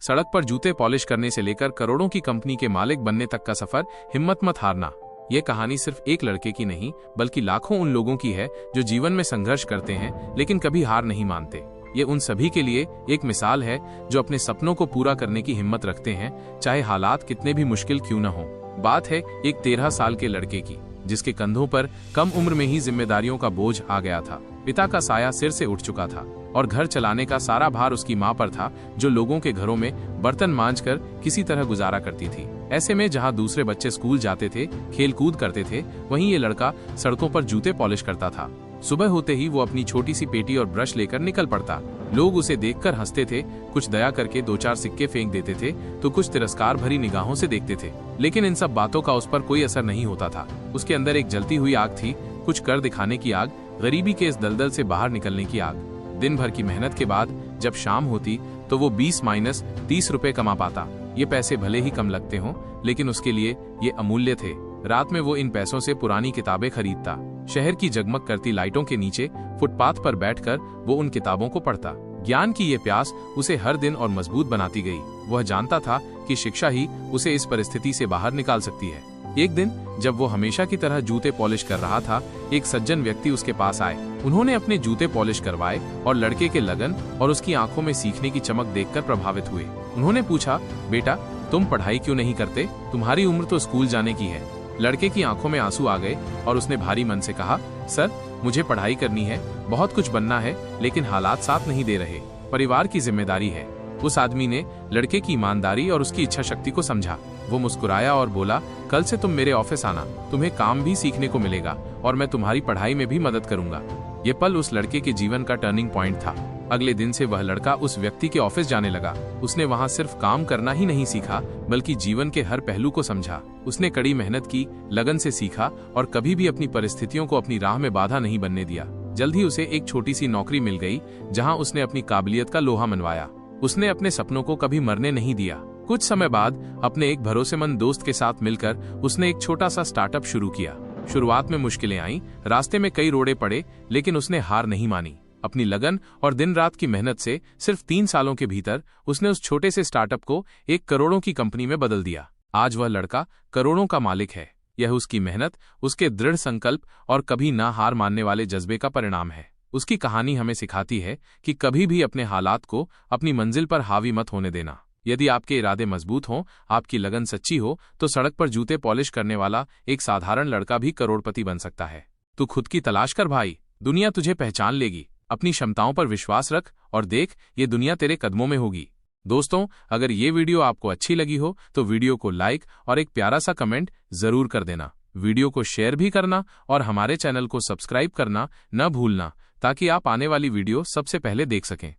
सड़क पर जूते पॉलिश करने से लेकर करोड़ों की कंपनी के मालिक बनने तक का सफर, हिम्मत मत हारना। ये कहानी सिर्फ एक लड़के की नहीं, बल्कि लाखों उन लोगों की है जो जीवन में संघर्ष करते हैं लेकिन कभी हार नहीं मानते। ये उन सभी के लिए एक मिसाल है जो अपने सपनों को पूरा करने की हिम्मत रखते हैं, चाहे हालात कितने भी मुश्किल क्यों न हो। बात है एक 13 साल के लड़के की, जिसके कंधों पर कम उम्र में ही जिम्मेदारियों का बोझ आ गया था। पिता का साया सिर से उठ चुका था और घर चलाने का सारा भार उसकी माँ पर था, जो लोगों के घरों में बर्तन मांजकर किसी तरह गुजारा करती थी। ऐसे में जहाँ दूसरे बच्चे स्कूल जाते थे, खेल कूद करते थे, वहीं ये लड़का सड़कों पर जूते पॉलिश करता था। सुबह होते ही वो अपनी छोटी सी पेटी और ब्रश लेकर निकल पड़ता। लोग उसे देखकर हंसते थे, कुछ दया करके 2-4 सिक्के फेंक देते थे, तो कुछ तिरस्कार भरी निगाहों से देखते थे। लेकिन इन सब बातों का उस पर कोई असर नहीं होता था। उसके अंदर एक जलती हुई आग थी, कुछ कर दिखाने की आग, गरीबी के इस दलदल से बाहर निकलने की आग। दिन भर की मेहनत के बाद जब शाम होती तो वो 20-30 रुपए कमा पाता। ये पैसे भले ही कम लगते हों, लेकिन उसके लिए ये अमूल्य थे। रात में वो इन पैसों से पुरानी किताबें खरीदता। शहर की जगमग करती लाइटों के नीचे फुटपाथ पर बैठकर वो उन किताबों को पढ़ता। ज्ञान की ये प्यास उसे हर दिन और मजबूत बनाती गई। वह जानता था कि शिक्षा ही उसे इस परिस्थिति से बाहर निकाल सकती है। एक दिन जब वो हमेशा की तरह जूते पॉलिश कर रहा था, एक सज्जन व्यक्ति उसके पास आए। उन्होंने अपने जूते पॉलिश करवाए और लड़के के लगन और उसकी आंखों में सीखने की चमक देखकर प्रभावित हुए। उन्होंने पूछा, बेटा तुम पढ़ाई क्यों नहीं करते? तुम्हारी उम्र तो स्कूल जाने की है। लड़के की आंखों में आंसू आ गए और उसने भारी मन से कहा, सर मुझे पढ़ाई करनी है, बहुत कुछ बनना है, लेकिन हालात साथ नहीं दे रहे, परिवार की जिम्मेदारी है। उस आदमी ने लड़के की ईमानदारी और उसकी इच्छा शक्ति को समझा। वो मुस्कुराया और बोला, कल से तुम मेरे ऑफिस आना, तुम्हें काम भी सीखने को मिलेगा और मैं तुम्हारी पढ़ाई में भी मदद करूंगा। ये पल उस लड़के के जीवन का टर्निंग पॉइंट था। अगले दिन से वह लड़का उस व्यक्ति के ऑफिस जाने लगा। उसने वहां सिर्फ काम करना ही नहीं सीखा, बल्कि जीवन के हर पहलू को समझा। उसने कड़ी मेहनत की, लगन से सीखा और कभी भी अपनी परिस्थितियों को अपनी राह में बाधा नहीं बनने दिया। जल्द ही उसे एक छोटी सी नौकरी मिल गई, जहाँ उसने अपनी काबिलियत का लोहा मनवाया। उसने अपने सपनों को कभी मरने नहीं दिया। कुछ समय बाद अपने एक भरोसेमंद दोस्त के साथ मिलकर उसने एक छोटा सा स्टार्टअप शुरू किया। शुरुआत में मुश्किलें आईं, रास्ते में कई रोड़े पड़े, लेकिन उसने हार नहीं मानी। अपनी लगन और दिन रात की मेहनत से सिर्फ 3 सालों के भीतर उसने उस छोटे से स्टार्टअप को एक करोड़ों की कंपनी में बदल दिया। आज वह लड़का करोड़ों का मालिक है। यह उसकी मेहनत, उसके दृढ़ संकल्प और कभी ना हार मानने वाले जज्बे का परिणाम है। उसकी कहानी हमें सिखाती है कि कभी भी अपने हालात को अपनी मंजिल पर हावी मत होने देना। यदि आपके इरादे मजबूत हों, आपकी लगन सच्ची हो, तो सड़क पर जूते पॉलिश करने वाला एक साधारण लड़का भी करोड़पति बन सकता है। तू खुद की तलाश कर भाई, दुनिया तुझे पहचान लेगी। अपनी क्षमताओं पर विश्वास रख और देख, ये दुनिया तेरे कदमों में होगी। दोस्तों, अगर ये वीडियो आपको अच्छी लगी हो तो वीडियो को लाइक और एक प्यारा सा कमेंट जरूर कर देना। वीडियो को शेयर भी करना और हमारे चैनल को सब्सक्राइब करना न भूलना, ताकि आप आने वाली वीडियो सबसे पहले देख सकें।